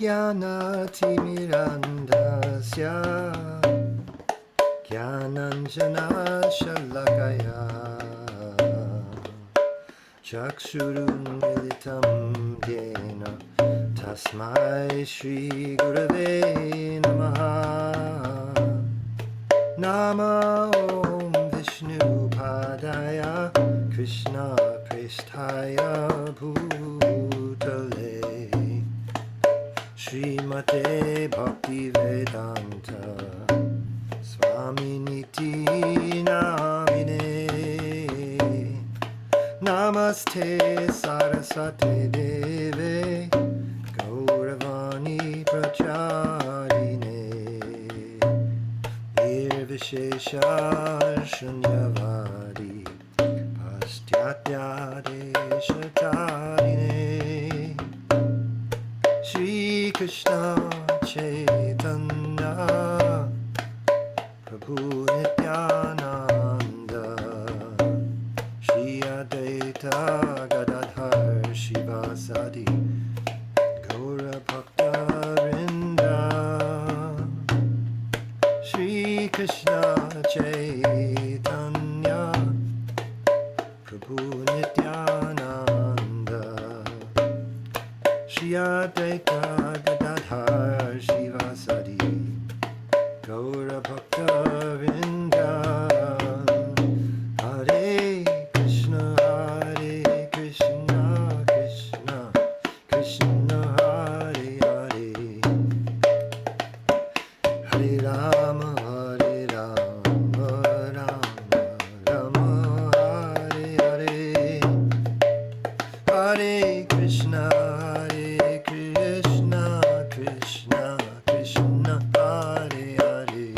Jnanatimirandhasya Jnananjana Shalakaya Chakshurunmilitam Yena Tasmai Shri Gurave Namaha Nama Om Vishnu Padaya Krishna Prestaya Bhutale Srimate Bhaktivedanta Swami Niti Namine Namaste Saraswate Deve Gauravani Pracharine Nirvishesha Shunyavadi Pastyatya Deshatarine Shri Krishna Chaitanya Prabhu Nityananda Shri Advaita Gadadhar Shivasadi Gaura Bhakta Vrinda Shri Krishna Chaitanya Prabhu Nityananda Shri Advaita Gadadhar Shivasadi Gaura Bhakta Vrinda Hare Krishna Krishna Krishna Hare Hare Hare Rama Rama Rama Hare Hare Hare Krishna Krishna Krishna Hare Hare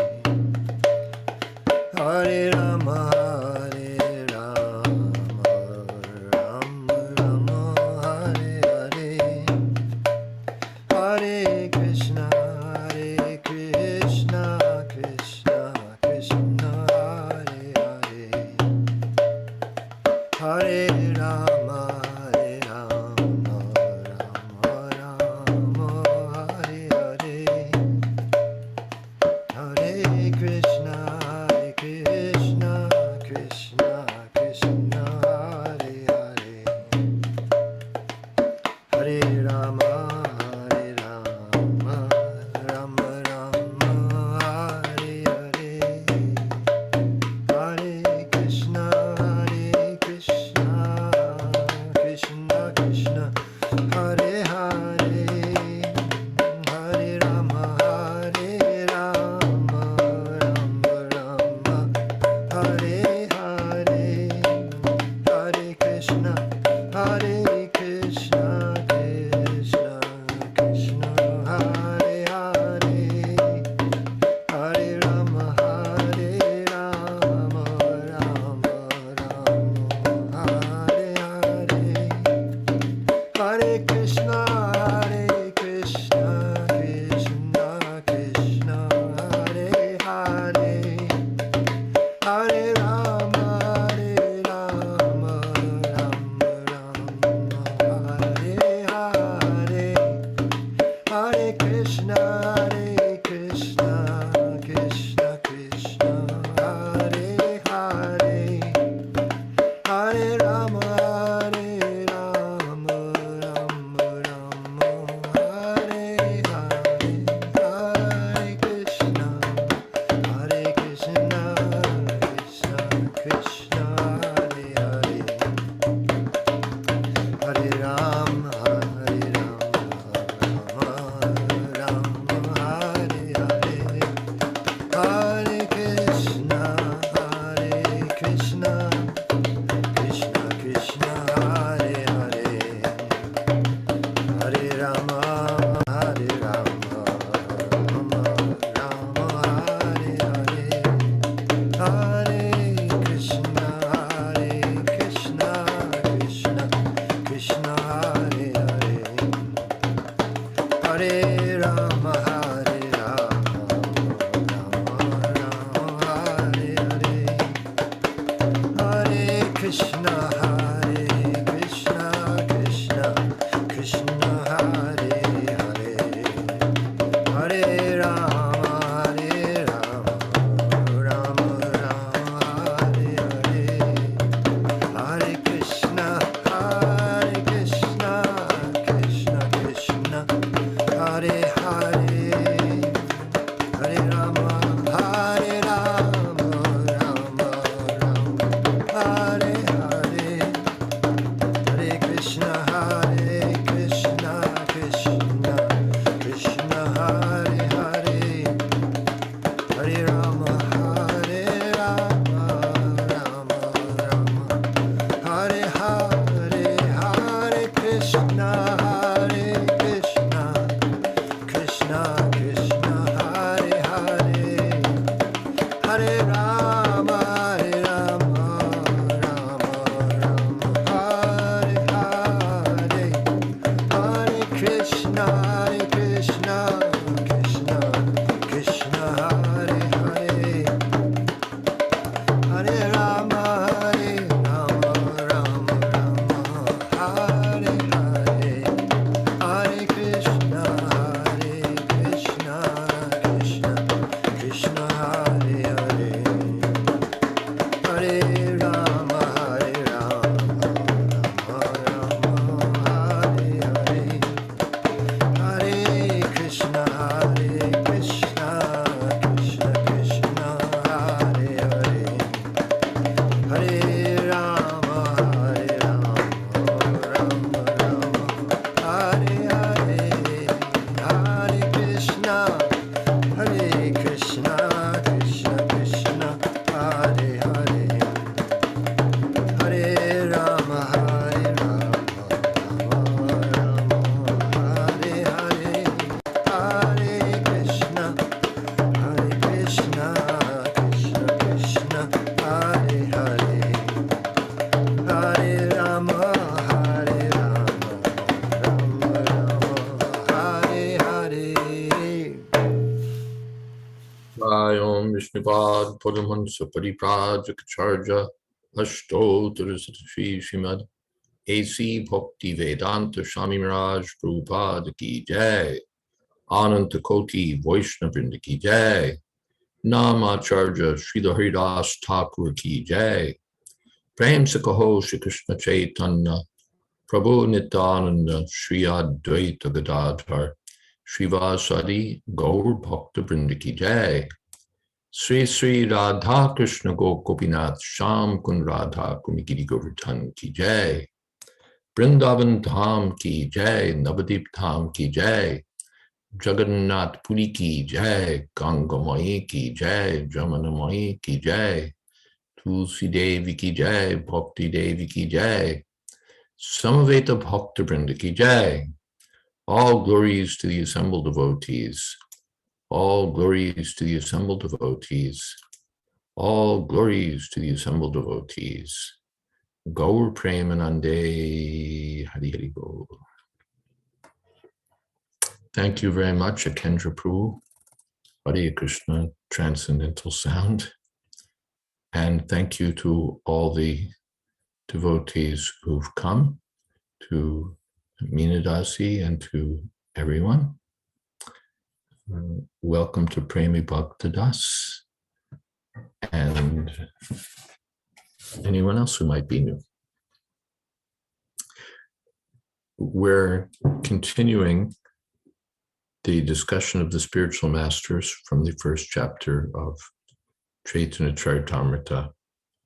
Hare Rama Rama Rama Hare Hare Hare Krishna Krishna Krishna Hare Hare Hare Rama Rama Rama Hare Hare Hare Krishna Krishna Krishna Hare Hare Hare Rama Rama Rama Hare Hare Hare Krishna Krishna Krishna Hare Hare Hare Rama Rama Hare Rama, Hare Rama, Rama Rama, Hare Hare, Hare Krishna, Hare Krishna, Krishna Krishna, Hare Hare, Hare Rama, Hare Rama, Rama Rama, Hare Hare, Hare Krishna, Krishna Krishna, Hare Hare, Hare Rama, Hare Rama, Rama Rama, Hare Hare, Hare Krishna, Krishna Krishna, Hare Hare, Hare Rama, Hare Rama, Rama Rama, Hare Hare, Hare Krishna, Krishna Krishna, Hare Hare, Hare Rama, Hare Rama, Rama Rama, Hare Hare, Hare Krishna, Krishna Krishna, Hare Hare, Hare Rama, Hare Rama, Rama Rama, Hare Hare, Hare Krishna, Krishna Krishna, Hare Hare, Hare Rama, Hare Rama, Rama Rama, Hare Hare. Om Vishnupad Paramahansa Pariprajaka Ashtottara Shri Srimad A.C. Bhakti Vedanta Swami Maharaj Prabhupada Ki Jai, Ananta Koti Vaishnavrinda Ki Jai, Namacharya Srila Haridas Thakur Ki Jai, Prem Sakaho Shri Krishna Chaitanya Prabhu Nityananda Shri Advaita Gadadhar Srivasadi Gaur Bhakta Vrinda Ki Jai, Sri Sri Radha Krishna Gopinath Sham Kun Radha Kunikiri Govardhan Ki Jai, Vrindavan Dham Ki Jai, Navadip Dham Ki Jai, Jagannath Puri Ki Jai, Ganga Mai Ki Jai, Jamana Mai Ki Jai, Tulsi Devi Ki Jai, Bhakti Devi Ki Jai, Samaveta Bhakta Vrinda Ki Jai. All glories to the assembled devotees. All glories to the assembled devotees. All glories to the assembled devotees. Gaur Premanande Hari Hari Bol. Thank you very much, Akendra Prabhu, Hare Krishna, Transcendental Sound. And thank you to all the devotees who've come, to Meenadasi and to everyone. Welcome to Premi Bhaktadas and anyone else who might be new. We're continuing the discussion of the spiritual masters from the first chapter of Chaitanya Caritamrta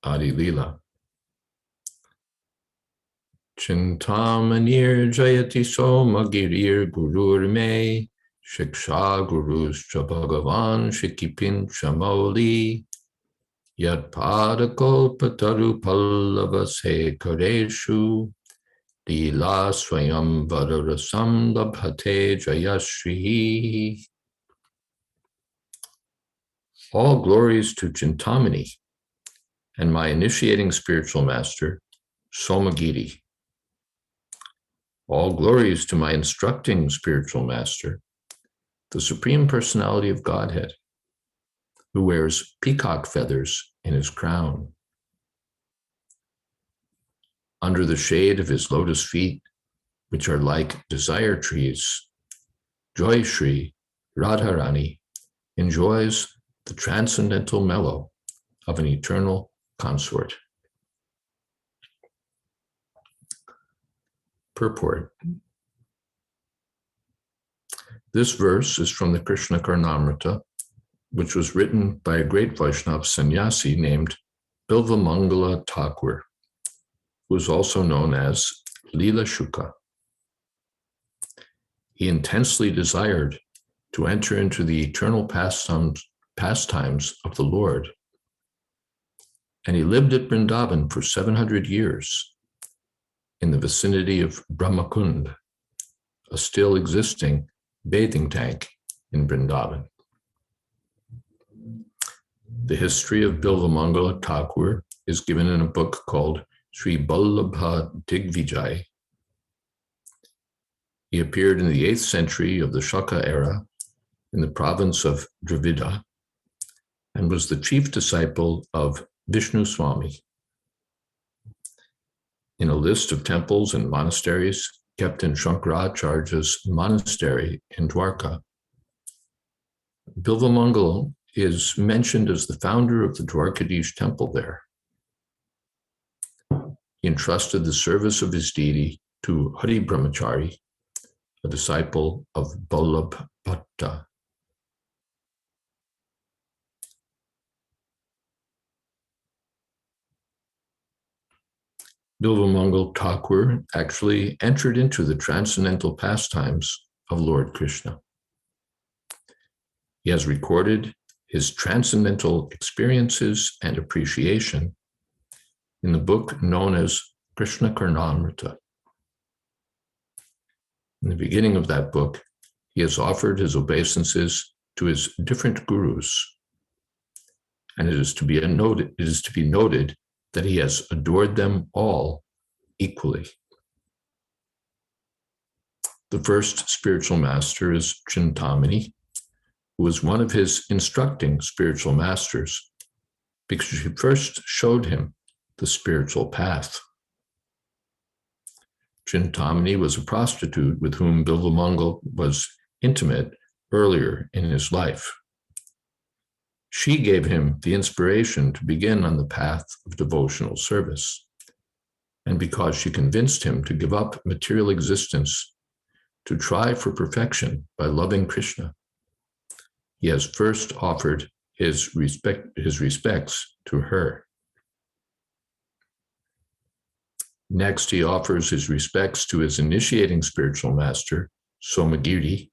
Adi Lila. Chintamanir Jayati Soma Girir Gurur Me Shiksha Gurus Bhagavan Shikipin Chamoli Yat Padakol Pataru Pallavase Kareshu Lila Swayam Vadarasam Labhate Jayashri. All glories to Chintamani and my initiating spiritual master, Somagiri. All glories to my instructing spiritual master, the Supreme Personality of Godhead, who wears peacock feathers in his crown. Under the shade of his lotus feet, which are like desire trees, Joy Shri Radharani enjoys the transcendental mellow of an eternal consort. Purport. This verse is from the Krishna Caritamrta, which was written by a great Vaishnava sannyasi named Bilvamangala Thakur, who is also known as Lila Shuka. He intensely desired to enter into the eternal pastimes pastimes of the Lord. And he lived at Vrindavan for 700 years in the vicinity of Brahmakund, a still existing bathing tank in Vrindavan. The history of Bilvamangala Thakur is given in a book called Sri Vallabha Digvijay. He appeared in the 8th century of the Shaka era in the province of Dravida and was the chief disciple of Vishnu Swami. In a list of temples and monasteries kept in Shankaracharya's monastery in Dwarka, Bilvamangal is mentioned as the founder of the Dwarkadish temple there. He entrusted the service of his deity to Hari Brahmachari, a disciple of Vallabh Bhatta. Bilvamangal Thakur actually entered into the transcendental pastimes of Lord Krishna. He has recorded his transcendental experiences and appreciation in the book known as Krishna Caritamrta. In the beginning of that book, he has offered his obeisances to his different gurus, and it is to be noted that he has adored them all equally. The first spiritual master is Chintamani, who was one of his instructing spiritual masters because she first showed him the spiritual path. Chintamani was a prostitute with whom Bilvamangal was intimate earlier in his life. She gave him the inspiration to begin on the path of devotional service. And because she convinced him to give up material existence to try for perfection by loving Krishna, he has first offered his respects to her. Next, he offers his respects to his initiating spiritual master, Somagiri,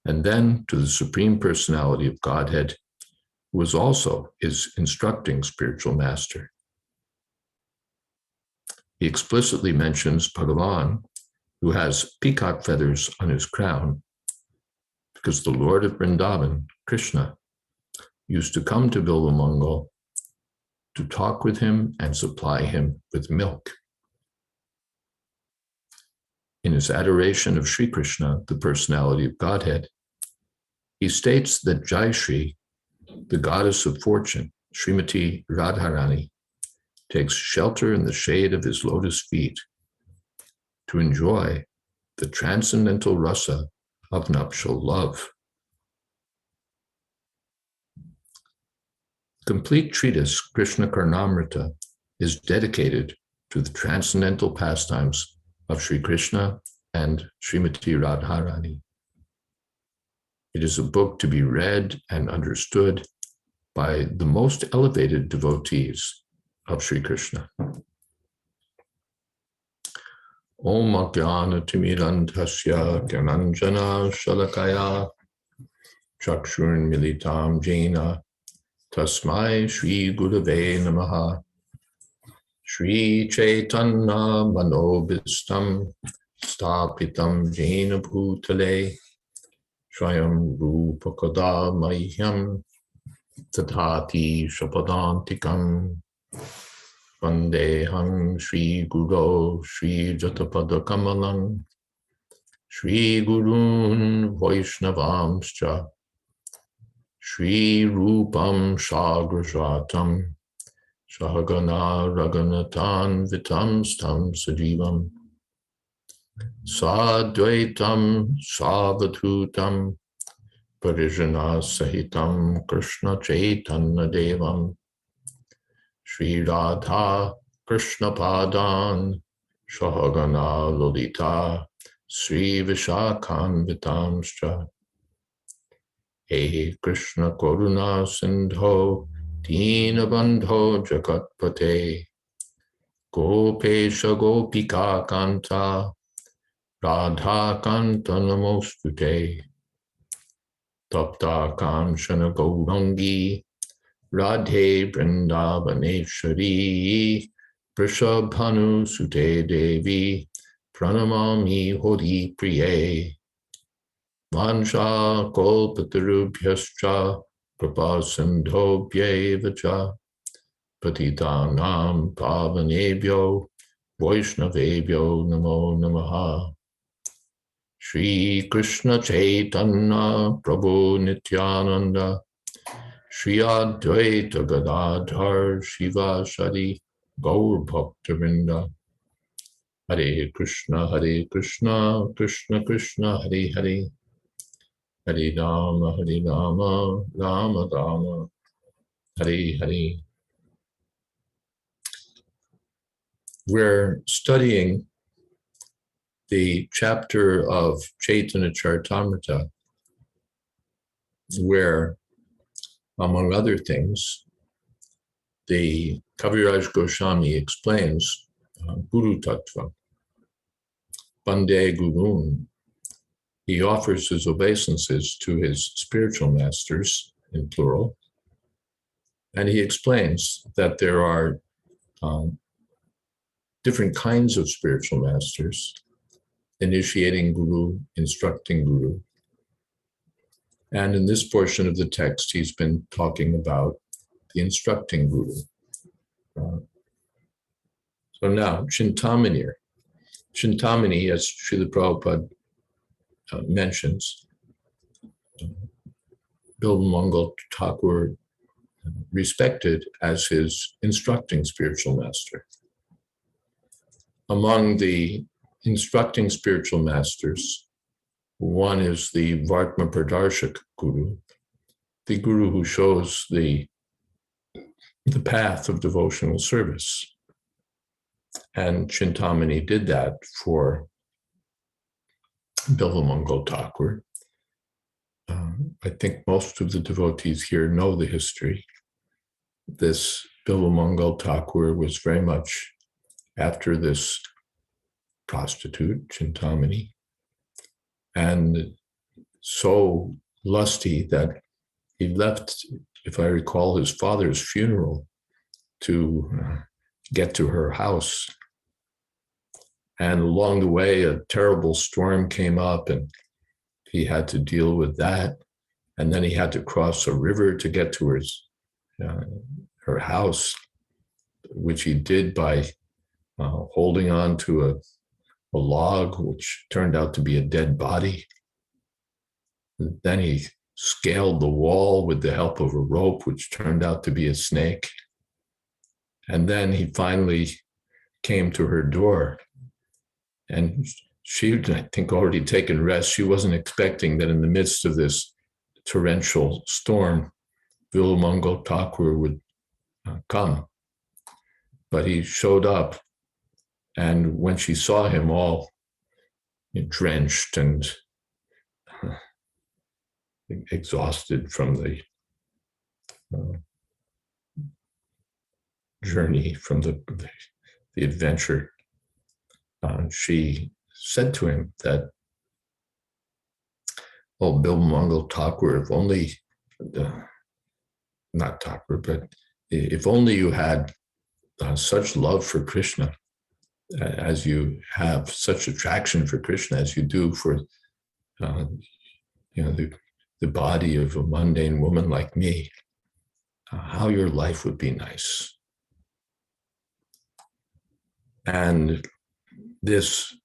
and then to the Supreme Personality of Godhead, who was also his instructing spiritual master. He explicitly mentions Bhagavan, who has peacock feathers on his crown, because the Lord of Vrindavan, Krishna, used to come to Bilvamangal to talk with him and supply him with milk. In his adoration of Sri Krishna, the personality of Godhead, he states that Jayashri, the goddess of fortune, Srimati Radharani, takes shelter in the shade of his lotus feet to enjoy the transcendental rasa of nuptial love. The complete treatise, Krishna Caritamrta, is dedicated to the transcendental pastimes of Sri Krishna and Srimati Radharani. It is a book to be read and understood by the most elevated devotees of Sri Krishna. Om Ajnana Timirantasya Gyananjana Shalakaya Chakshurun Militam Jena Tasmai Shri Gurave Namaha. Shri Chaitanya Manobhistam Stapitam Jena Bhutale Swayam Rupa Kada Mahyam Tadhati Shapadantikam Vandeham Shri Guru Shri Jatapada Kamalam Shri Gurun Vaishnavamscha Shri Rupam Sagrajatam Sahagana Raganatan Vitam Stam Sajivam Sadvaitam Savadhutam Parijana Sahitam Krishna Chaitanya Devam Shri Radha Krishna Padan Sahagana Lolita Sri Vishakhan Vitamscha. He Krishna Karuna Sindho Dina Bandho Jagatpate Gopesha Gopika Kanta Radha Kanta Namostute. Tapta Kamshana Gaurangi Radhe Vrindavaneshwari Vrishabhanu Sute Devi Pranamami Hori Priye Vansha Kolpatarubhyascha Kripa Sindhobhyevacha Patitanam Pavanebhyo Vaishnavebhyo Namo Namaha Shri Krishna Chaitanya Prabhu Nityananda Shri Advaita Gadadhar Shiva Shadi Gaur Bhaktavinda Hare Krishna Krishna Krishna Hare Hare Hare Rama Rama Rama Hare Hare. We're studying the chapter of Caitanya Caritamrta where, among other things, the Kaviraj Goswami explains Guru Tattva, Bande Gurun. He offers his obeisances to his spiritual masters, in plural, and he explains that there are different kinds of spiritual masters, initiating guru, instructing guru. And in this portion of the text, he's been talking about the instructing guru. So now, Chintamani, as Srila Prabhupada mentions, Bilvamangal Thakur respected as his instructing spiritual master. Among the instructing spiritual masters, one is the Vartma Pradarshak Guru, the Guru who shows the path of devotional service. And Chintamani did that for Bilvamangal Thakur. I think most of the devotees here know the history. This Bilvamangal Thakur was very much after this prostitute, Chintamani, and so lusty that he left, if I recall, his father's funeral to get to her house. And along the way, a terrible storm came up and he had to deal with that. And then he had to cross a river to get to her house, which he did by holding on to a log, which turned out to be a dead body. And then he scaled the wall with the help of a rope, which turned out to be a snake. And then he finally came to her door. And she, I think, already taken rest. She wasn't expecting that in the midst of this torrential storm, Bilvamangal Thakur would come. But he showed up. And when she saw him all drenched and exhausted from the journey, from the adventure, she said to him that, oh, Bilvamangal Thakur, if only, not Thakur, but if only you had such love for Krishna, as you have such attraction for Krishna as you do for, the body of a mundane woman like me, how your life would be nice. And this,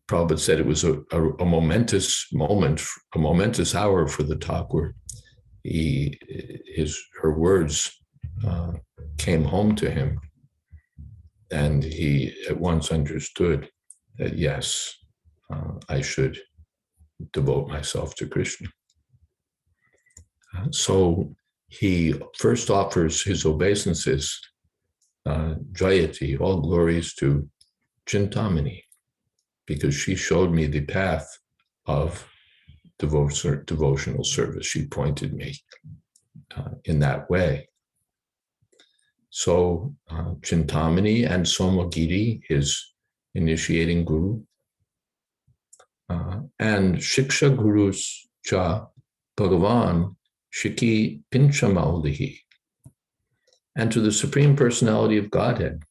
Prabhupada said, it was a momentous moment, a momentous hour for the Thakur. Her words came home to him. And he at once understood that, yes, I should devote myself to Krishna. So he first offers his obeisances, Jayati, all glories to Chintamani, because she showed me the path of devotional service. She pointed me in that way. So Chintamani and Somagiri, his initiating guru, and Shiksha Gurus Cha Bhagavan Shiki Pinchamaulihi, and to the Supreme Personality of Godhead,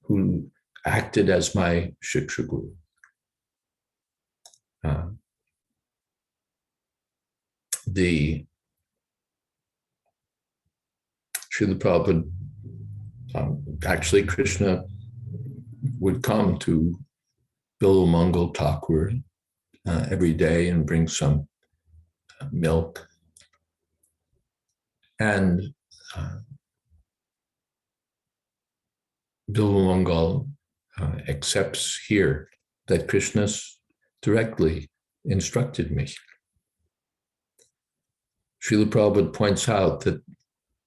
who acted as my Shiksha Guru. The Srila Prabhupada, actually Krishna would come to Bilamangal Thakur every day and bring some milk. And Bilamangal accepts here that Krishna directly instructed me. Srila Prabhupada points out that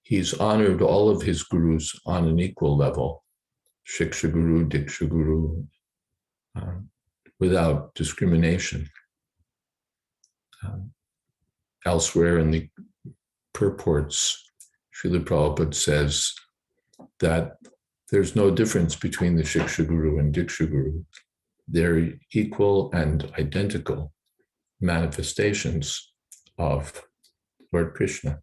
he's honored all of his gurus on an equal level, Shiksha Guru, Diksha Guru, without discrimination. Elsewhere in the purports, Srila Prabhupada says that there's no difference between the Shiksha Guru and Diksha Guru. They're equal and identical manifestations of Lord Krishna.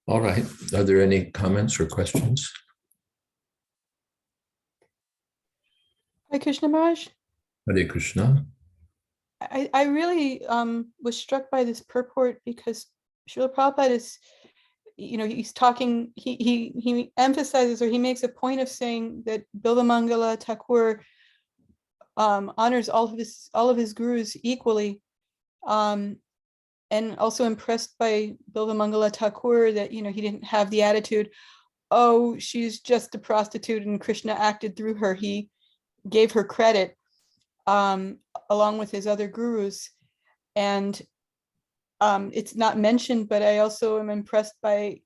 All right. Are there any comments or questions? Hare Krishna Maharaj. Hare Krishna. I really was struck by this purport because Srila Prabhupada is, he's talking, he emphasizes, or he makes a point of saying that Bilamangala Thakur honors all of his gurus equally, and also impressed by Bilamangala Thakur that he didn't have the attitude, oh, she's just a prostitute and Krishna acted through her. He gave her credit along with his other gurus. And it's not mentioned, but I also am impressed by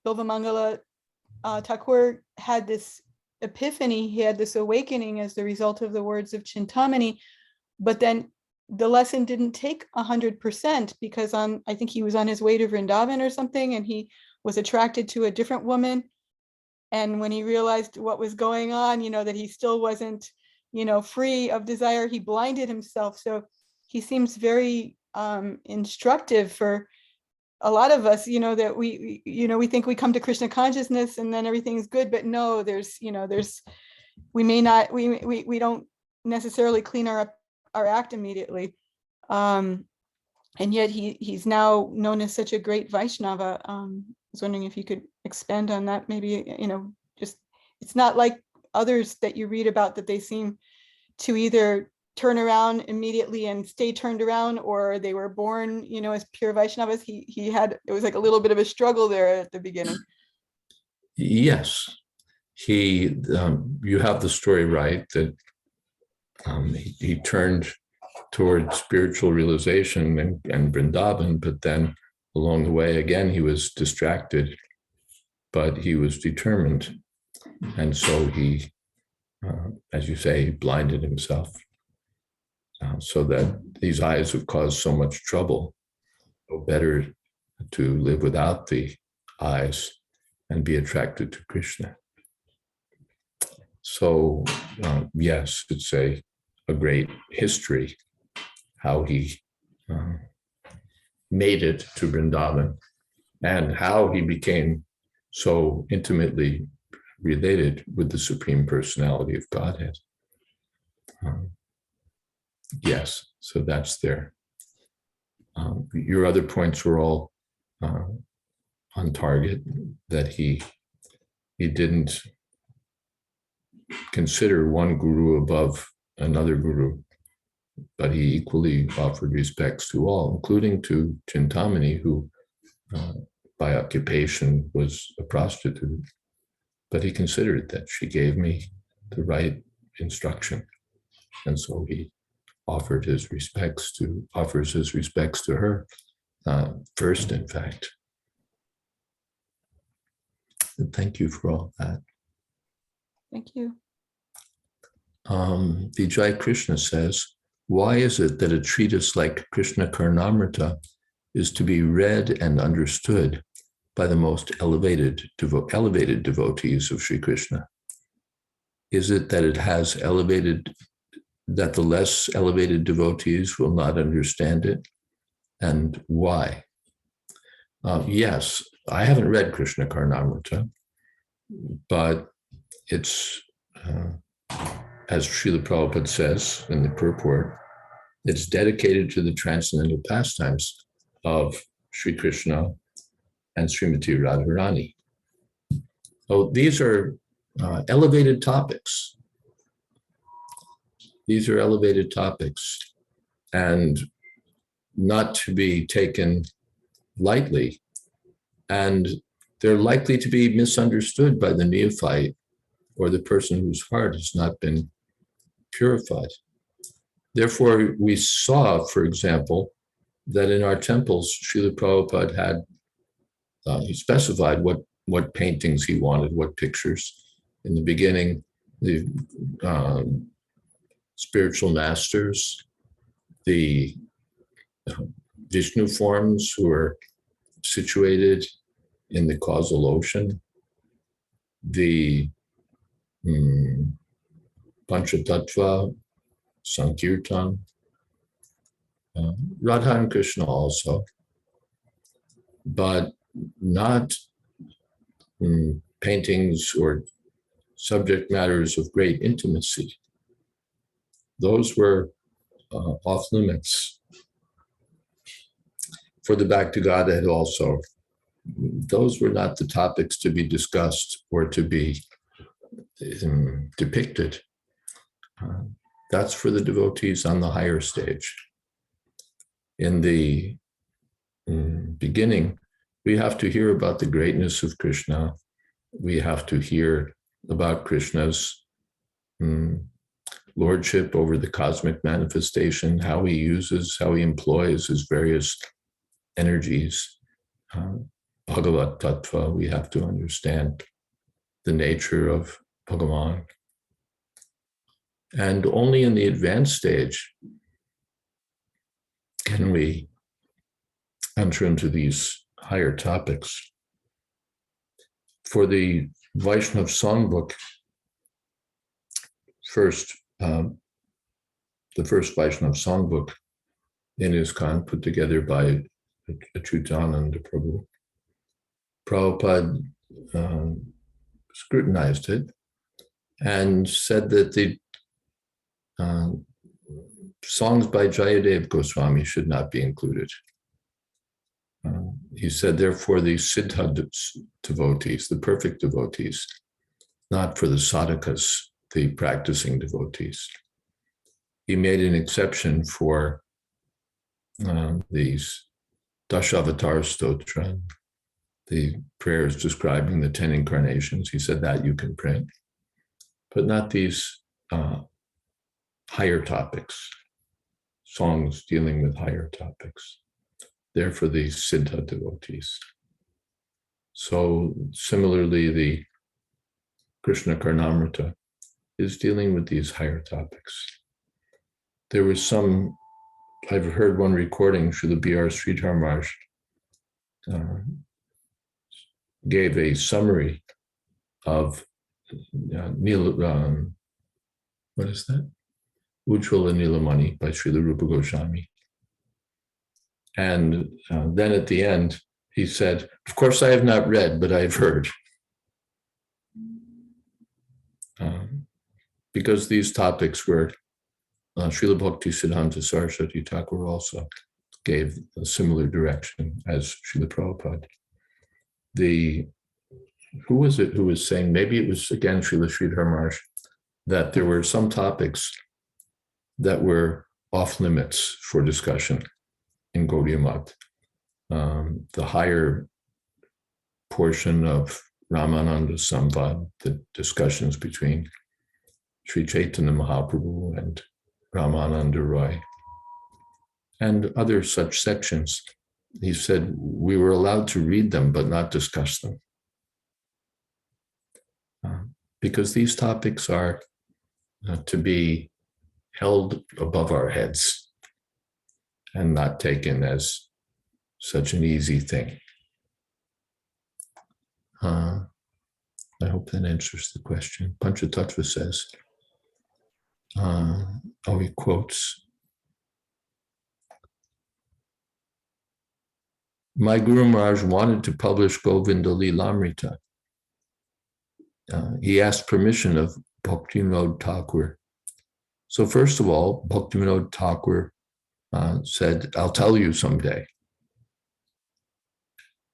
Bilamangala Thakur had this epiphany, he had this awakening as the result of the words of Chintamani, but then the lesson didn't take 100% because I think he was on his way to Vrindavan or something, and he was attracted to a different woman. And when he realized what was going on, that he still wasn't, free of desire, he blinded himself. So he seems very instructive for a lot of us, that we think we come to Krishna consciousness and then everything's good, but no, we don't necessarily clean our act immediately. And yet he's now known as such a great Vaishnava. I was wondering if you could expand on that, maybe, just, it's not like others that you read about that they seem to either turn around immediately and stay turned around, or they were born, as pure Vaishnavas. It was like a little bit of a struggle there at the beginning. Yes, you have the story right, that he turned towards spiritual realization and Vrindavan, but then along the way, again, he was distracted, but he was determined. And so he, as you say, blinded himself, so that these eyes have caused so much trouble. So better to live without the eyes and be attracted to Krishna. So yes, it's a great history, how he made it to Vrindavan and how he became so intimately related with the Supreme Personality of Godhead. Yes, so that's there. Your other points were all on target, that he didn't consider one guru above another guru, but he equally offered respects to all, including to Chintamani, who by occupation was a prostitute. But he considered that she gave me the right instruction. And so he offers his respects to her first, in fact. And thank you for all that. Thank you. Vijay Krishna says, why is it that a treatise like Krishna Caritamrta is to be read and understood by the most elevated devotees of Sri Krishna? Is it that that the less elevated devotees will not understand it? And why? Yes, I haven't read Krishna Caritamrta, but it's, as Srila Prabhupada says in the purport, it's dedicated to the transcendental pastimes of Sri Krishna and Srimati Radharani. So these are elevated topics. These are elevated topics and not to be taken lightly. And they're likely to be misunderstood by the neophyte or the person whose heart has not been purified. Therefore, we saw, for example, that in our temples, Srila Prabhupada had, he specified what paintings he wanted, what pictures. In the beginning, the spiritual masters, the Vishnu forms who are situated in the causal ocean, the Panchatattva, Sankirtan, Radha and Krishna also, but not paintings or subject matters of great intimacy. Those were off limits. For the Back to Godhead also, those were not the topics to be discussed or to be depicted. That's for the devotees on the higher stage. In the beginning, we have to hear about the greatness of Krishna. We have to hear about Krishna's lordship over the cosmic manifestation, how he employs his various energies. Bhagavat Tattva, we have to understand the nature of Bhagavan. And only in the advanced stage can we enter into these higher topics. For the Vaishnav songbook, the first Vaishnav songbook in ISKCON, put together by Achyutananda Prabhu, Prabhupada scrutinized it and said that the songs by Jayadvaita Swami should not be included. He said, therefore, the Siddha devotees, the perfect devotees, not for the sadhakas, the practicing devotees. He made an exception for these Dashavatar Stotra, the prayers describing the 10 incarnations. He said that you can print, but not these higher topics, songs dealing with higher topics. They're for the Siddha devotees. So similarly, the Krishna Caritamrta is dealing with these higher topics. There was I've heard one recording, Srila B.R. Sridhar Maharaj gave a summary of what is that? Ujjvala Nilamani by Srila Rupa Goswami. And then at the end, he said, of course I have not read, but I've heard. Because these topics were, Srila Bhakti Siddhanta Saraswati Thakur also gave a similar direction as Srila Prabhupada. Who was it who was saying, maybe it was again Srila Sridhar Maharaj, that there were some topics that were off limits for discussion in Gaudiya Math. The higher portion of Ramananda Samvad, the discussions between Sri Chaitanya Mahaprabhu and Ramananda Roy, and other such sections. He said we were allowed to read them, but not discuss them. because these topics are to be held above our heads and not taken as such an easy thing. I hope that answers the question. Panchatattva says, he quotes, my Guru Maharaj wanted to publish Govinda Lilamrita. He asked permission of Bhaktivinoda Thakur. So first of all, Bhaktivinoda Thakur said, I'll tell you someday.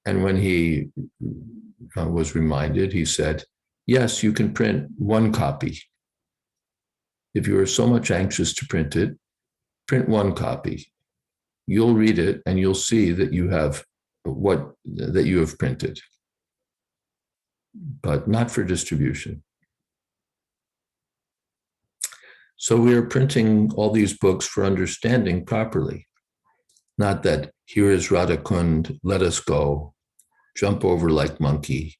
And when he was reminded, he said, yes, you can print one copy. If you are so much anxious to print it, print one copy. You'll read it and you'll see that you have that you have printed, but not for distribution. So we are printing all these books for understanding properly. Not that here is Radha Kund, let us go, jump over like monkey.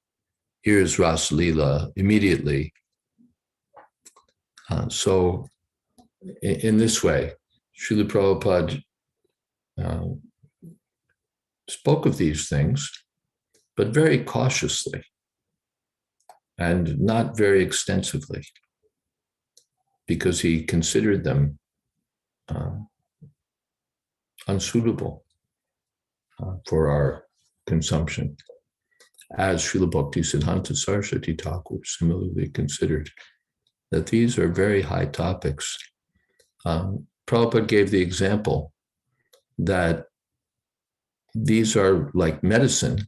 Here is Ras Leela, immediately. So in this way, Srila Prabhupada spoke of these things, but very cautiously and not very extensively, because he considered them unsuitable for our consumption, as Srila Bhaktisiddhanta Saraswati Thakur similarly considered that these are very high topics. Prabhupada gave the example that these are like medicine,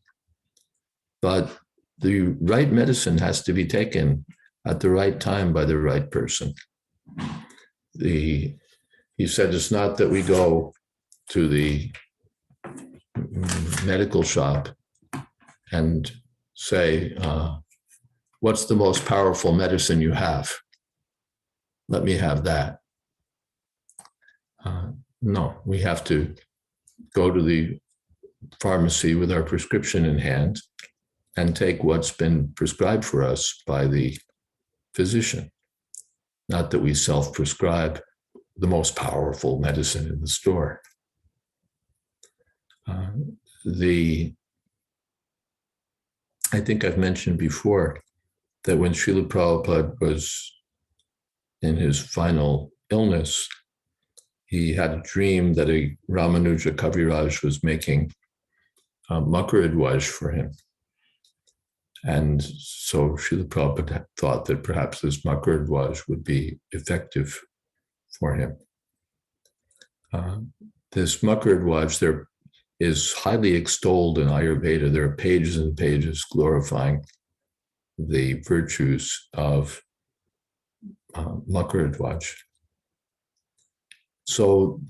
but the right medicine has to be taken at the right time by the right person. He said it's not that we go to the medical shop and say, what's the most powerful medicine you have? Let me have that. No, we have to go to the pharmacy with our prescription in hand and take what's been prescribed for us by the physician. Not that we self-prescribe the most powerful medicine in the store. I think I've mentioned before that when Srila Prabhupada was in his final illness, he had a dream that a Ramanuja Kaviraj was making Makaradwaj for him. And so Srila Prabhupada thought that perhaps this Makaradwaj would be effective for him. This Makaradwaj, there is highly extolled in Ayurveda. There are pages and pages glorifying the virtues of Makaradwaj. So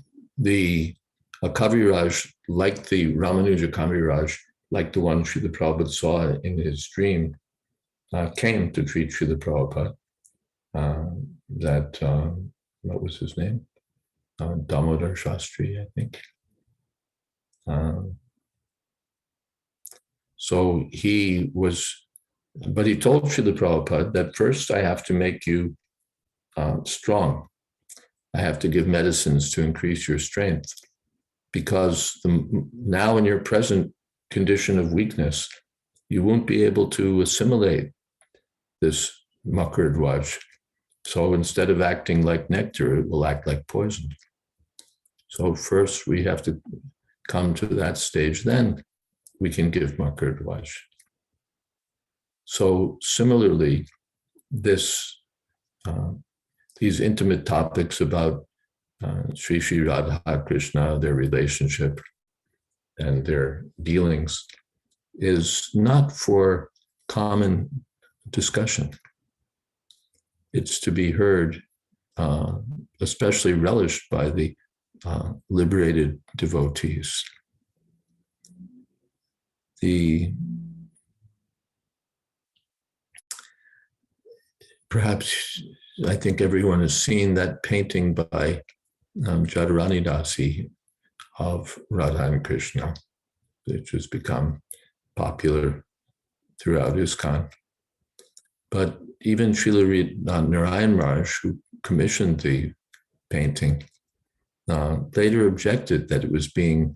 a Kaviraj, like the Ramanuja Kaviraj, like the one Srila Prabhupada saw in his dream, came to treat Srila Prabhupada. What was his name? Damodar Shastri, I think. So he told Srila Prabhupada that first I have to make you strong. I have to give medicines to increase your strength, because now in your present condition of weakness, you won't be able to assimilate this Makaradwaj. So instead of acting like nectar, it will act like poison. So first we have to come to that stage, then we can give Makaradwaj. So similarly, these intimate topics about Sri Sri Radha Krishna, their relationship and their dealings, is not for common discussion. It's to be heard, especially relished by the liberated devotees. Perhaps I think everyone has seen that painting by Jadharani Dasi of Radha and Krishna, which has become popular throughout ISKCON. But even Srila Narayan Maharaj, who commissioned the painting, later objected that it was being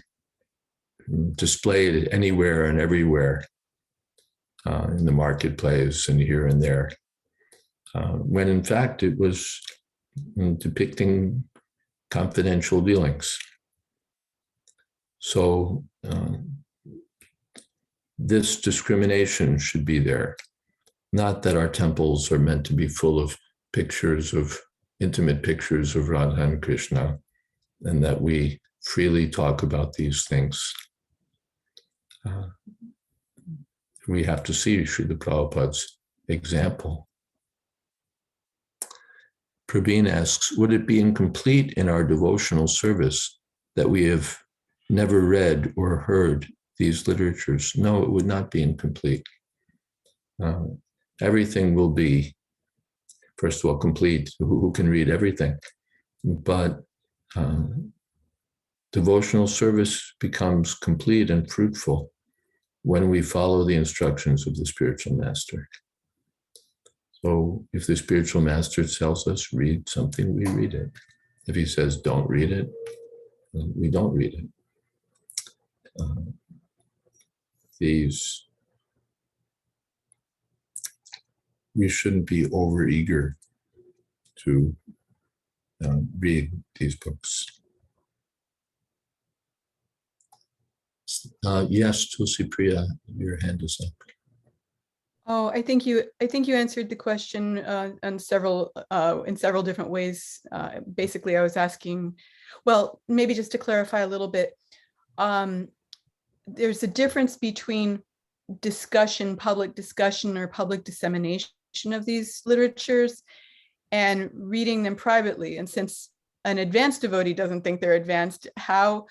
displayed anywhere and everywhere in the marketplace and here and there, when in fact it was depicting confidential dealings. So this discrimination should be there. Not that our temples are meant to be full of pictures of, intimate pictures of Radha and Krishna, and that we freely talk about these things. We have to see Srila Prabhupada's example. Praveen asks, would it be incomplete in our devotional service that we have never read or heard these literatures? No, it would not be incomplete. Everything will be, first of all, complete. Who can read everything? But devotional service becomes complete and fruitful when we follow the instructions of the spiritual master. So if the spiritual master tells us read something, we read it. If he says don't read it, we don't read it. We shouldn't be overeager to read these books. Yes, Tulsi Priya, your hand is up. Oh, I think you answered the question in several different ways. Basically, I was asking, well, maybe just to clarify a little bit, there's a difference between discussion, public discussion or public dissemination of these literatures and reading them privately. And since an advanced devotee doesn't think they're advanced, how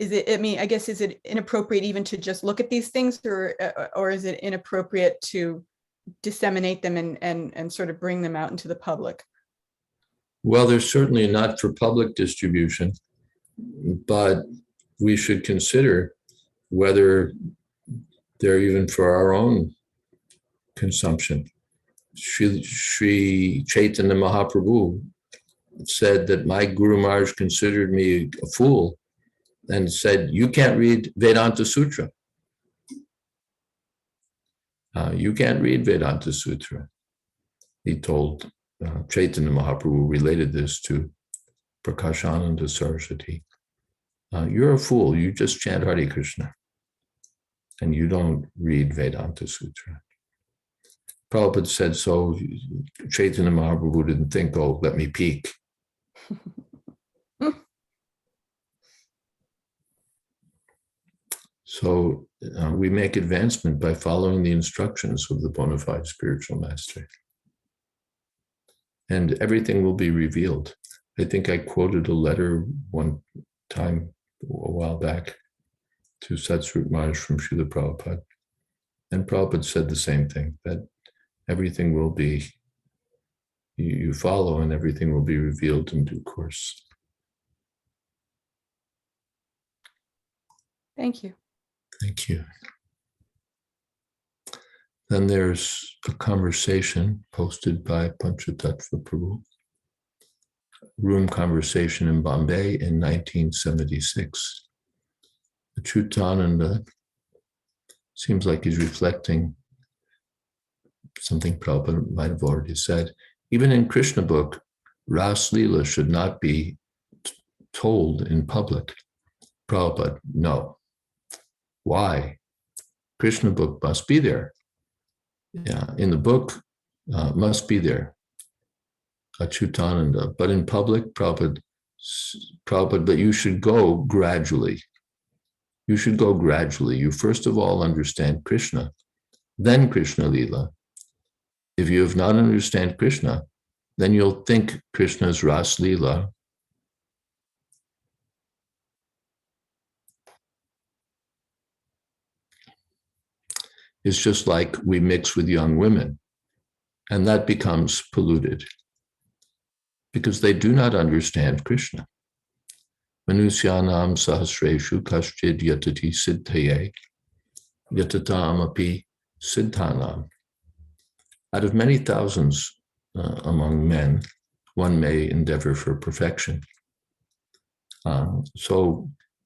is it, I mean, I guess, is it inappropriate even to just look at these things, or is it inappropriate to disseminate them and sort of bring them out into the public? Well, they're certainly not for public distribution, but we should consider whether they're even for our own consumption. Sri Caitanya Mahaprabhu said that my Guru Maharaj considered me a fool and said, you can't read Vedanta Sutra. You can't read Vedanta Sutra. He told Chaitanya Mahaprabhu, related this to Prakashananda Saraswati. You're a fool, you just chant Hare Krishna and you don't read Vedanta Sutra. Prabhupada said so. Chaitanya Mahaprabhu didn't think, oh, let me peek. So we make advancement by following the instructions of the bona fide spiritual master. And everything will be revealed. I think I quoted a letter one time, a while back, to Satsrup Maharaj from Srila Prabhupada. And Prabhupada said the same thing, that everything will be, you follow and everything will be revealed in due course. Thank you. Thank you. Then there's a conversation posted by Panchatattva Prabhu, room conversation in Bombay in 1976. Achyutananda seems like he's reflecting something Prabhupada might have already said. Even in Krishna book, Ras Leela should not be told in public. Prabhupada, no. Why? Krishna book must be there. Yeah, in the book, must be there. Achyutananda. But in public, Prabhupada, but you should go gradually. You should go gradually. You first of all understand Krishna, then Krishna Leela. If you have not understand Krishna, then you'll think Krishna's Ras Leela. It's just like we mix with young women, and that becomes polluted because they do not understand Krishna. Manusyanam sahasreshu kaschid yatati siddhaye yatatam api siddhanam. Out of many thousands among men, one may endeavor for perfection. And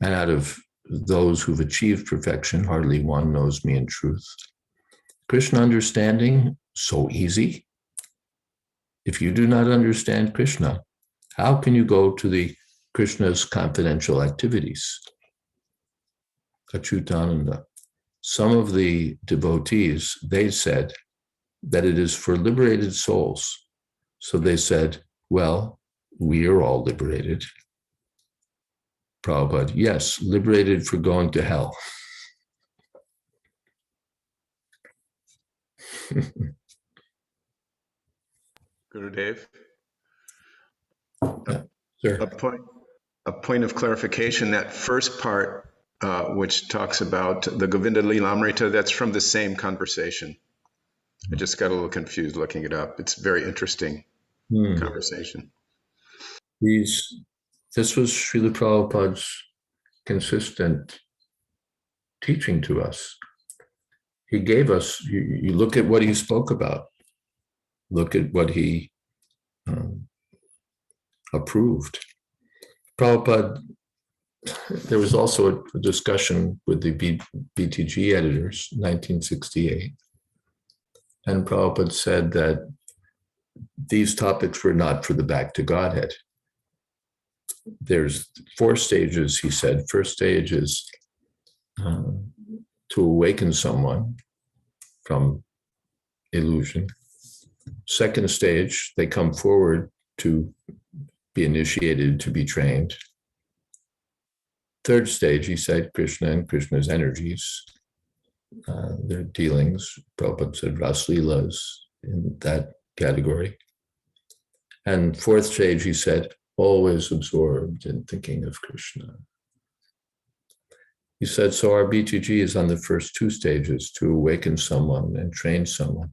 out of those who've achieved perfection, hardly one knows me in truth. Krishna understanding, so easy. If you do not understand Krishna, how can you go to the Krishna's confidential activities? Achyutananda. Some of the devotees, they said that it is for liberated souls. So they said, well, we are all liberated. Prabhupada, yes, liberated for going to hell. Gurudev. Yeah, sure. A point of clarification, that first part, which talks about the Govinda Lilamrita, that's from the same conversation. I just got a little confused looking it up. It's a very interesting conversation. This was Srila Prabhupada's consistent teaching to us. He gave us, you look at what he spoke about, look at what he approved. Prabhupada, there was also a discussion with the BTG editors, 1968, and Prabhupada said that these topics were not for the back to Godhead. There's 4 stages, he said. First stage is to awaken someone from illusion. Second stage, they come forward to be initiated, to be trained. Third stage, he said, Krishna and Krishna's energies, their dealings. Prabhupada said Raslilas in that category. And fourth stage, he said, always absorbed in thinking of Krishna. He said, so our BTG is on the first 2 stages, to awaken someone and train someone.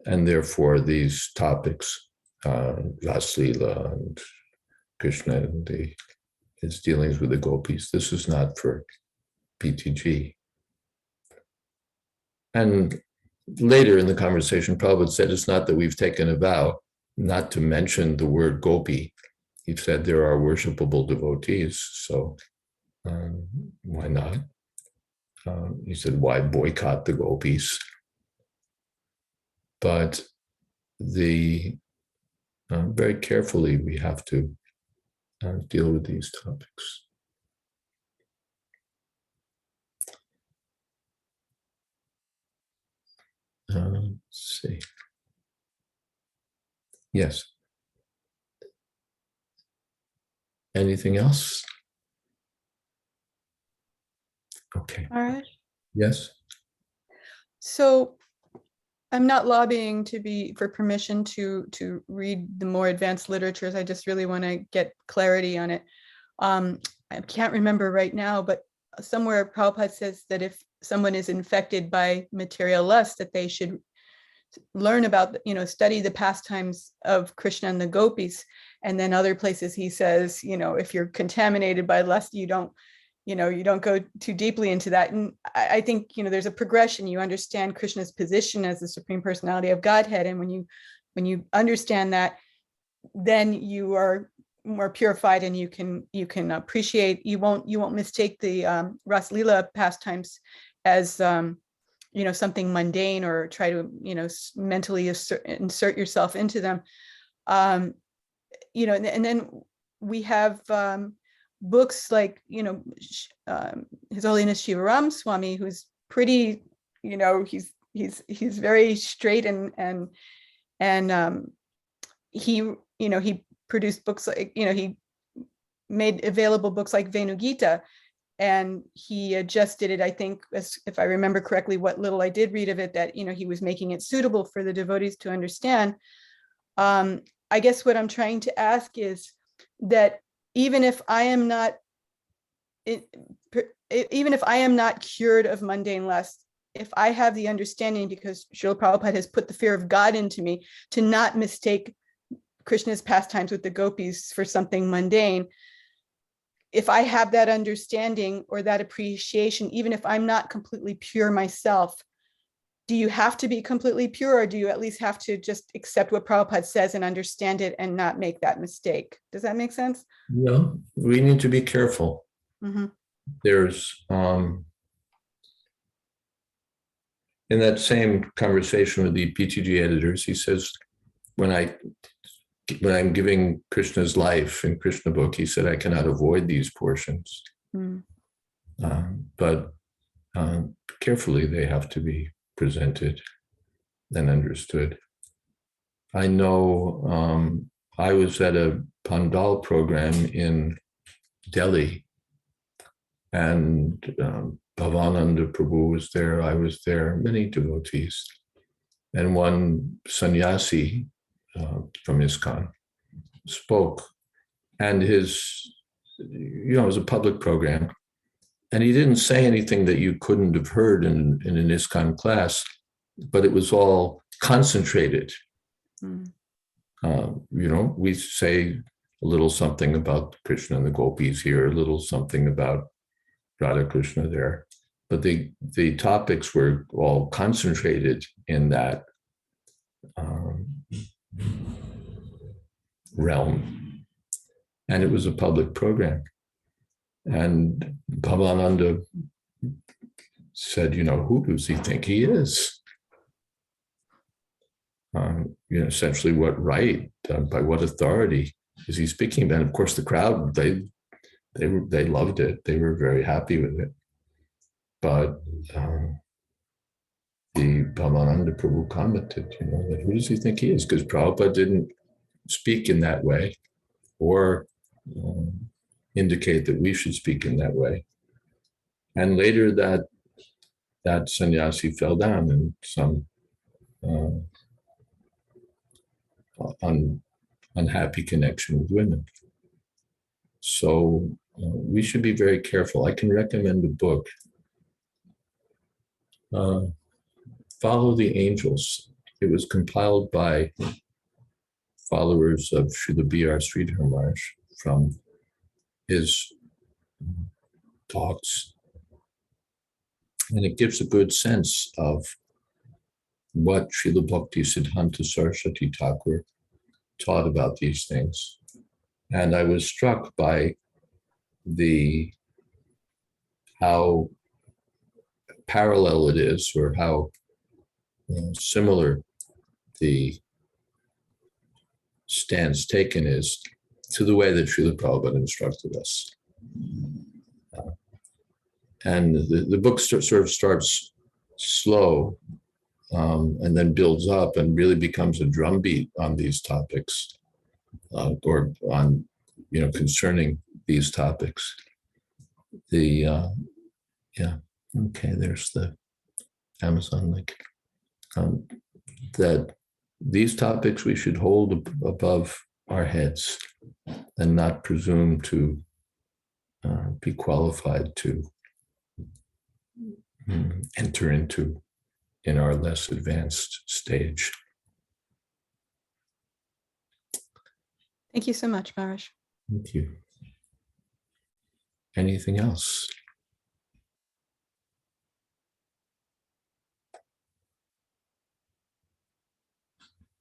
And therefore these topics, Raslila and Krishna and his dealings with the gopis, this is not for BTG. And later in the conversation, Prabhupada said, it's not that we've taken a vow not to mention the word gopi. He said there are worshipable devotees, so why not? He said, why boycott the gopis? But very carefully we have to deal with these topics. Let's see. Yes. Anything else? Okay. All right. Yes. So I'm not lobbying for permission to read the more advanced literatures. I just really want to get clarity on it. I can't remember right now, but somewhere Prabhupada says that if someone is infected by material lust, that they should learn about, study the pastimes of Krishna and the gopis. And then other places he says, if you're contaminated by lust, you don't go too deeply into that. And I think, there's a progression. You understand Krishna's position as the Supreme Personality of Godhead. And when you understand that, then you are more purified and you can appreciate, you won't mistake the Ras Lila pastimes as, something mundane, or try to, mentally insert yourself into them. And then we have, books like, His Holiness Shivaram Swami, who's pretty, he's very straight and he produced books like, he made available books like Venu Gita, and he just did it, I think, if I remember correctly, what little I did read of it, that, he was making it suitable for the devotees to understand. I guess what I'm trying to ask is that even if I am not cured of mundane lust, if I have the understanding, because Srila Prabhupada has put the fear of God into me, to not mistake Krishna's pastimes with the gopis for something mundane, if I have that understanding or that appreciation, even if I'm not completely pure myself, do you have to be completely pure, or do you at least have to just accept what Prabhupada says and understand it and not make that mistake? Does that make sense? No, we need to be careful. Mm-hmm. There's in that same conversation with the PTG editors, he says, when I'm giving Krishna's life in Krishna book, he said, I cannot avoid these portions. Mm. But carefully, they have to be presented and understood. I know I was at a Pandal program in Delhi, and Bhavananda Prabhu was there, I was there, many devotees. And one sannyasi from ISKCON spoke, and it was a public program. And he didn't say anything that you couldn't have heard in an ISKCON class, but it was all concentrated. Mm. We say a little something about Krishna and the gopis here, a little something about Radha Krishna there, but the topics were all concentrated in that realm, and it was a public program. And Bhavananda said, who does he think he is? Essentially, what right, by what authority is he speaking about? And of course, the crowd, they loved it. They were very happy with it. But the Bhavananda Prabhu commented, that who does he think he is? Because Prabhupada didn't speak in that way, or indicate that we should speak in that way. And later that sannyasi fell down in some unhappy connection with women. So we should be very careful. I can recommend a book, Follow the Angels. It was compiled by followers of Srila B.R. Sridhar Maharaj from his talks. And it gives a good sense of what Srila Bhakti Siddhanta Saraswati Thakur taught about these things. And I was struck by how parallel it is, or how similar the stance taken is to the way that Srila Prabhupada instructed us. And the book sort of starts slow and then builds up and really becomes a drumbeat on these topics, or on, concerning these topics. There's the Amazon link. That these topics we should hold above our heads and not presume to be qualified to enter into in our less advanced stage. Thank you so much, Maharaj. Thank you. Anything else?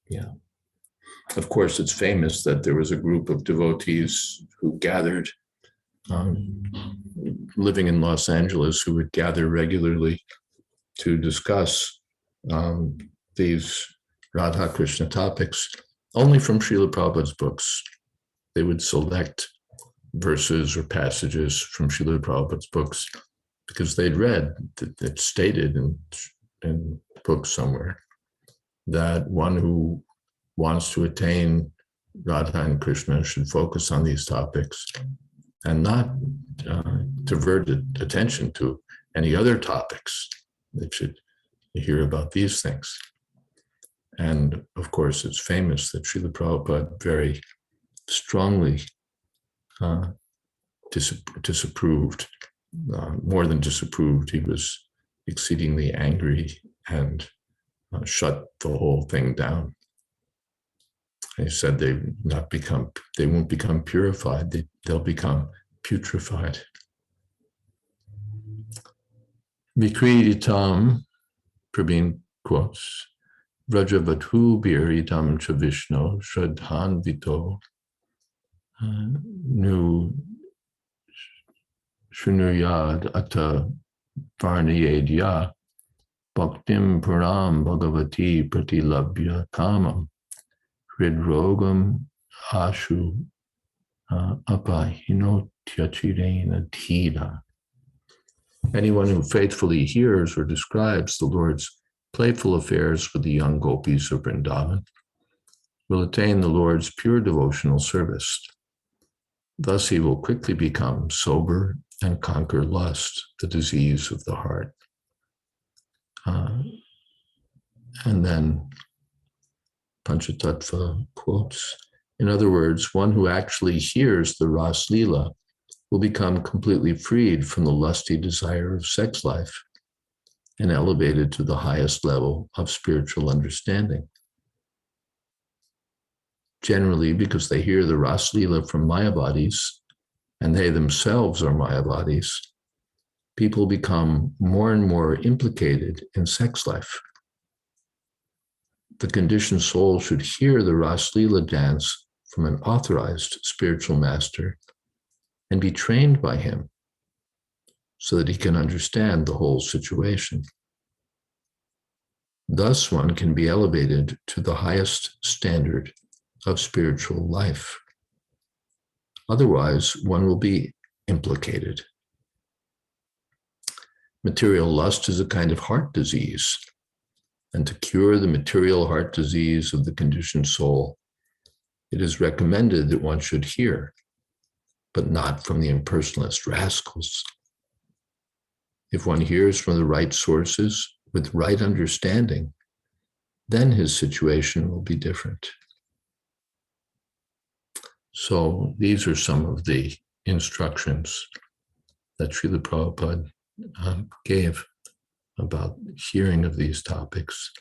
Yeah. Of course, it's famous that there was a group of devotees who gathered, living in Los Angeles, who would gather regularly to discuss these Radha Krishna topics only from Srila Prabhupada's books. They would select verses or passages from Srila Prabhupada's books because they'd read that stated in books somewhere that one who wants to attain Radha and Krishna should focus on these topics and not divert attention to any other topics. They should hear about these things. And of course, it's famous that Srila Prabhupada very strongly disapproved, more than disapproved, he was exceedingly angry and shut the whole thing down. He said they won't become purified, they'll become putrefied. Vikriditam Prabhin quotes, Vrajavatu Biritam Chavishno Shradhan Vito Nu Shunuyad Ata Varniyadya Bhaktim Puram Bhagavati Pratilabhya Kamam Hridrogam Ashu Apahino Tyachirena Tida. Anyone who faithfully hears or describes the Lord's playful affairs with the young gopis of Vrindavan will attain the Lord's pure devotional service. Thus he will quickly become sober and conquer lust, the disease of the heart. And then Panchatattva quotes, in other words, one who actually hears the Ras Lila will become completely freed from the lusty desire of sex life and elevated to the highest level of spiritual understanding. Generally, because they hear the Ras Lila from Mayavadis, and they themselves are Mayavadis, people become more and more implicated in sex life. The conditioned soul should hear the Ras Lila dance from an authorized spiritual master and be trained by him so that he can understand the whole situation. Thus, one can be elevated to the highest standard of spiritual life. Otherwise, one will be implicated. Material lust is a kind of heart disease, and to cure the material heart disease of the conditioned soul, it is recommended that one should hear, but not from the impersonalist rascals. If one hears from the right sources with right understanding, then his situation will be different. So these are some of the instructions that Srila Prabhupada gave about hearing of these topics.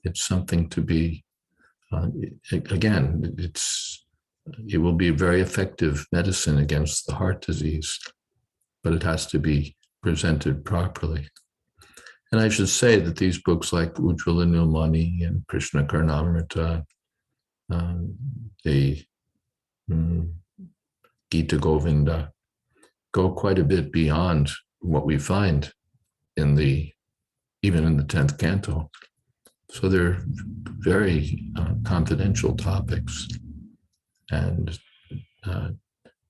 It's something to be, again, it will be a very effective medicine against the heart disease, but it has to be presented properly. And I should say that these books like Ujjvala Nilmani and Krishna Caritamrta, the Gita Govinda, go quite a bit beyond what we find even in the 10th canto. So they're very confidential topics and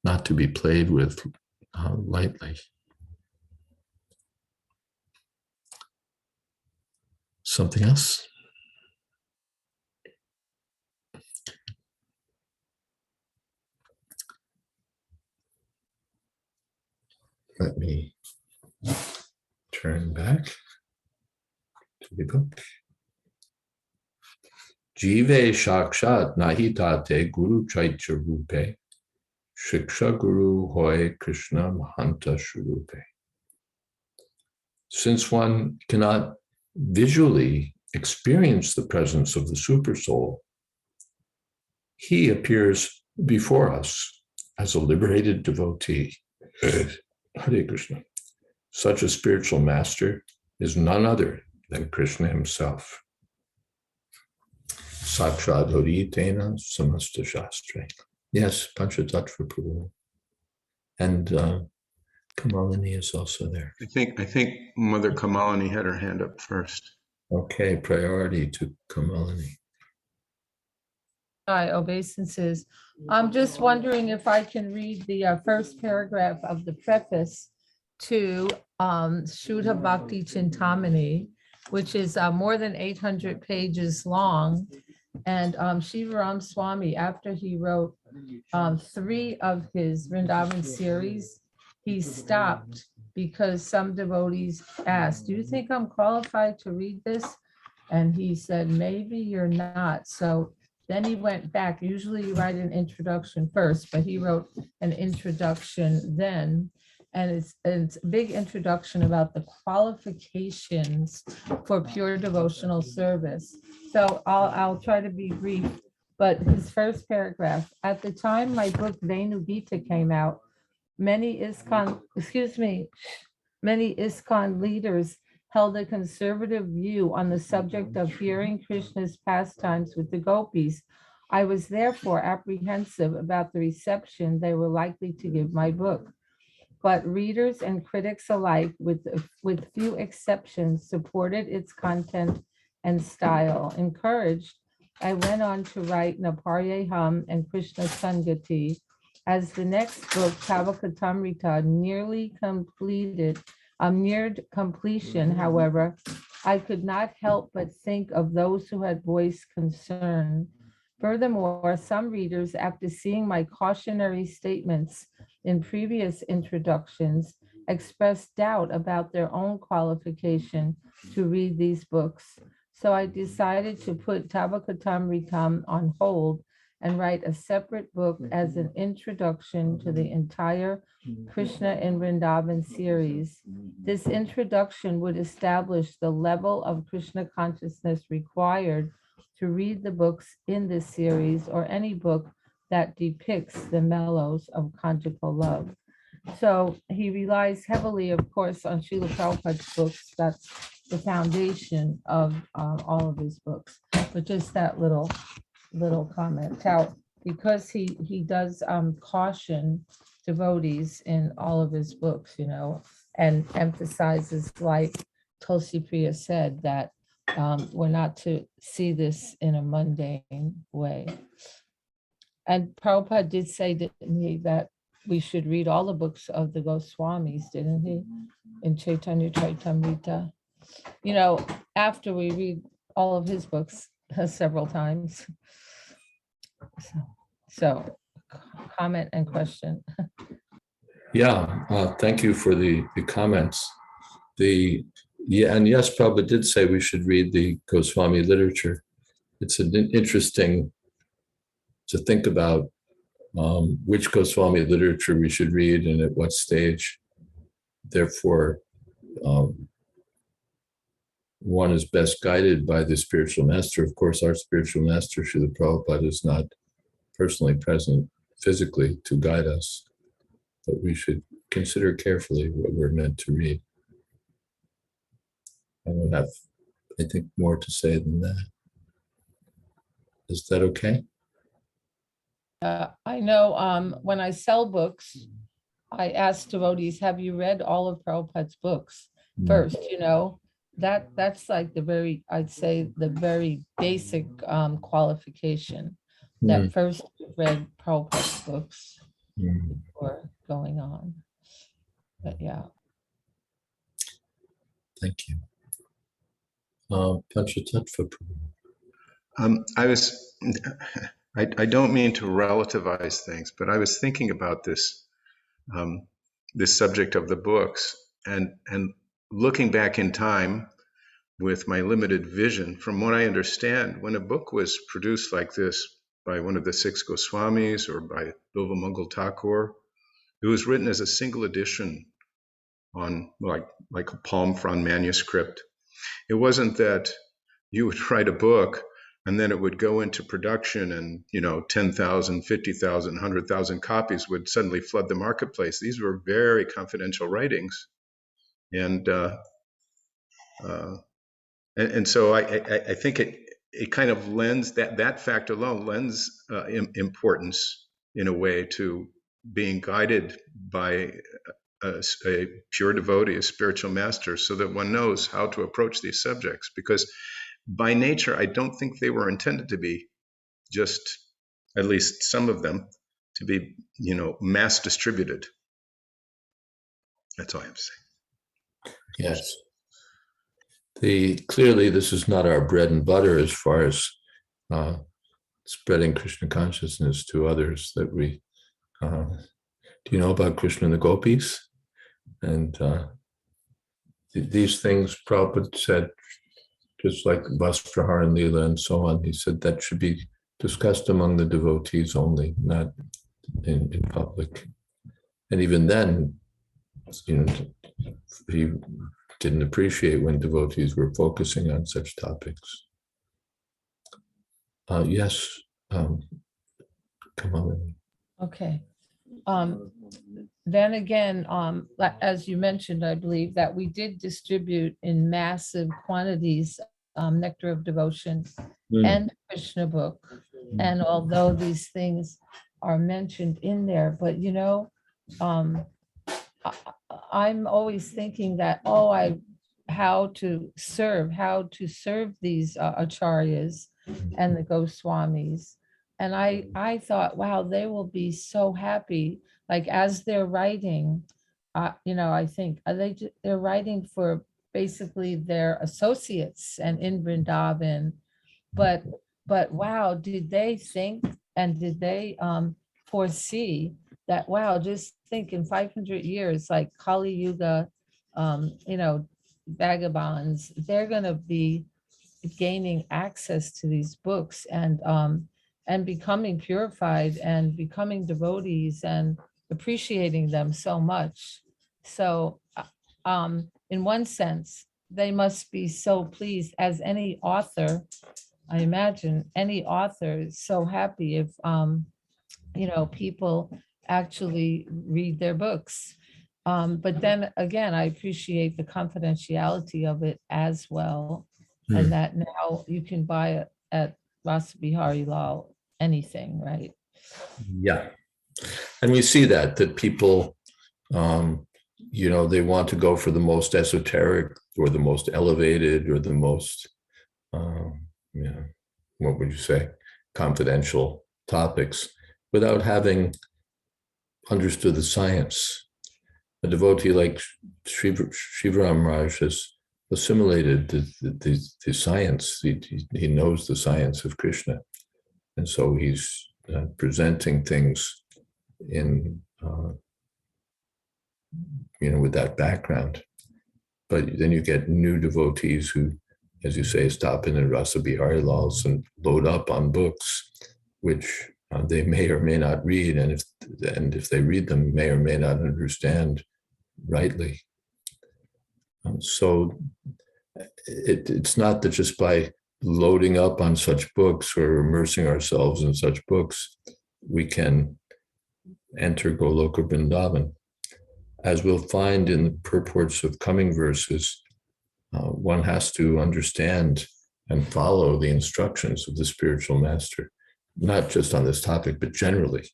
not to be played with lightly. Something else? Let me turn back to the book. Jive shakshat nahitate guru chaitya rupe, shiksha guru hoy Krishna mahanta shurupe. Since one cannot visually experience the presence of the super soul, he appears before us as a liberated devotee. Hare Krishna. Such a spiritual master is none other than Krishna himself. Sakshat Horitena Samasta Shastra. Yes, Panchatattva Prabhu. And Kamalini is also there. I think Mother Kamalini had her hand up first. Okay, priority to Kamalini. Hi, obeisances. I'm just wondering if I can read the first paragraph of the preface to Shuddha Bhakti Chintamani, which is more than 800 pages long. And Shivaram Swami, after he wrote 3 of his Vrindavan series, he stopped because some devotees asked, "Do you think I'm qualified to read this?" And he said, "Maybe you're not." So then he went back. Usually you write an introduction first, but he wrote an introduction then. And it's a big introduction about the qualifications for pure devotional service. So I'll try to be brief, but his first paragraph, at the time my book Venu Gita came out, many ISKCON leaders held a conservative view on the subject of hearing Krishna's pastimes with the gopis. I was therefore apprehensive about the reception they were likely to give my book. But readers and critics alike, with few exceptions, supported its content and style. Encouraged, I went on to write Naparyeham and Krishna Sangati. As the next book, Caritamrta, neared completion, however, I could not help but think of those who had voiced concern. Furthermore, some readers, after seeing my cautionary statements in previous introductions, expressed doubt about their own qualification to read these books. So I decided to put Tavakatamritam on hold and write a separate book as an introduction to the entire Krishna in Vrindavan series. This introduction would establish the level of Krishna consciousness required to read the books in this series or any book that depicts the mellows of conjugal love. So he relies heavily, of course, on Srila Prabhupada's books. That's the foundation of all of his books. But just that little comment. How, because he does caution devotees in all of his books, and emphasizes, like Tulsi Priya said, that we're not to see this in a mundane way. And Prabhupada did say, didn't he, that we should read all the books of the Goswamis, didn't he? In Caitanya Caritamrta. After we read all of his books several times. So comment and question. Yeah, thank you for the comments. And yes, Prabhupada did say we should read the Goswami literature. It's interesting to think about which Goswami literature we should read and at what stage. Therefore, one is best guided by the spiritual master. Of course, our spiritual master, Srila Prabhupada, is not personally present physically to guide us, but we should consider carefully what we're meant to read. I don't have, I think, more to say than that. Is that okay? I know when I sell books, I ask devotees, have you read all of Prabhupada's books first? That's like I'd say the very basic qualification, that first you've read Prabhupada's books before going on. But yeah. Thank you. Panchatattva. I don't mean to relativize things, but I was thinking about this subject of the books and looking back in time with my limited vision. From what I understand, when a book was produced like this by one of the six Goswamis or by Bilva Mangal Thakur, it was written as a single edition on like a palm frond manuscript. It wasn't that you would write a book and then it would go into production and 10,000, 50,000, 100,000 copies would suddenly flood the marketplace. These were very confidential writings, and so I think it kind of lends, that fact alone lends importance in a way to being guided by a pure devotee, a spiritual master, so that one knows how to approach these subjects. Because by nature, I don't think they were intended to be just, at least some of them, to be, mass distributed. That's all I have to say. Yes. Clearly, this is not our bread and butter as far as spreading Krishna consciousness to others. That we do you know about Krishna and the gopis? And these things Prabhupada said, just like Vastrahar and Leela and so on, he said that should be discussed among the devotees only, not in public. And even then, he didn't appreciate when devotees were focusing on such topics. Yes, come on. Okay. then again, as you mentioned, I believe that we did distribute in massive quantities Nectar of Devotion and Krishna book. And although these things are mentioned in there, but I'm always thinking that, how to serve these acharyas and the Goswamis. And I thought, wow, they will be so happy, like as they're writing, I think they're writing for basically their associates and in Vrindavan. But wow, did they think and did they foresee that, wow, just think in 500 years, like Kali Yuga, vagabonds, they're going to be gaining access to these books and becoming purified and becoming devotees and appreciating them so much. So in one sense, they must be so pleased, as any author, I imagine any author is so happy if people actually read their books. But then again, I appreciate the confidentiality of it as well. And that now you can buy it at Rasa Bihari Lal, anything, right? Yeah. And we see that people, they want to go for the most esoteric or the most elevated or the most, what would you say, confidential topics without having understood the science. A devotee like Shivaram Raj has assimilated the science. He knows the science of Krishna. And so he's presenting things in, with that background. But then you get new devotees who, as you say, stop in Rasa Bihari Lals and load up on books, which they may or may not read, and if they read them, may or may not understand rightly. So it's not that just by loading up on such books or immersing ourselves in such books, we can enter Goloka Vrindavan. As we'll find in the purports of coming verses, one has to understand and follow the instructions of the spiritual master, not just on this topic, but generally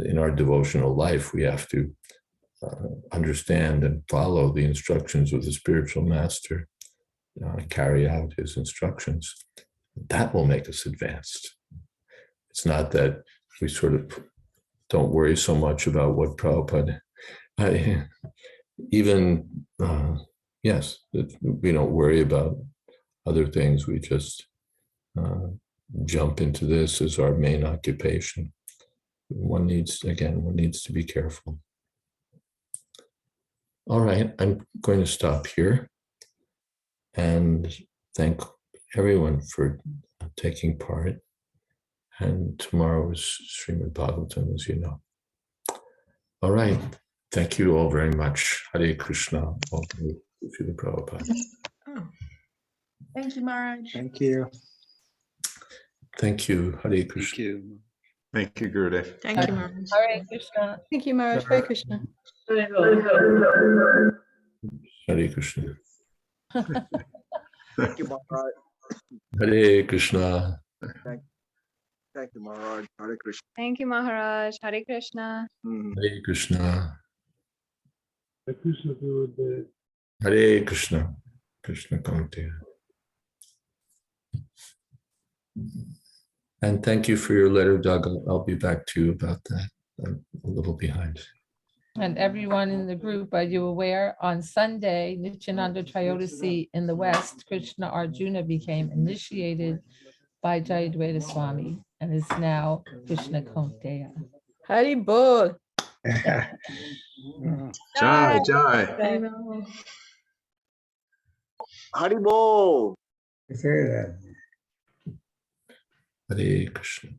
in our devotional life. We have to understand and follow the instructions of the spiritual master, carry out his instructions. That will make us advanced. It's not that we sort of don't worry so much about what Prabhupada, yes, we don't worry about other things. We just jump into this as our main occupation. One needs to be careful. All right, I'm going to stop here and thank everyone for taking part. And tomorrow is Srimad Bhagavatam, as you know. All right, thank you all very much. Hare Krishna. All to the Prabhupada. Thank you, Maharaj. Thank you. Thank you. Hare Krishna. Thank you. Thank you, Gurudev. Thank you, Maharaj. Hare Krishna. Thank you, Maharaj. Hare Krishna. Hare Krishna. Thank you, Maharaj. Hare Krishna. Thank you, Maharaj. Hare Krishna. Thank you, Maharaj. Hare Krishna. Hare Krishna. Hare Krishna, Gurudev. Hare Krishna. Krishna Kaunteya. And thank you for your letter, Doug. I'll be back to you about that. I'm a little behind. And everyone in the group, are you aware, on Sunday, Nityananda Trayodasi in the West, Krishna Arjuna became initiated by Jayadvaita Swami and is now Krishna Kaunteya. Hari Bol. Jai, Jai. Haribol. Hare Krishna.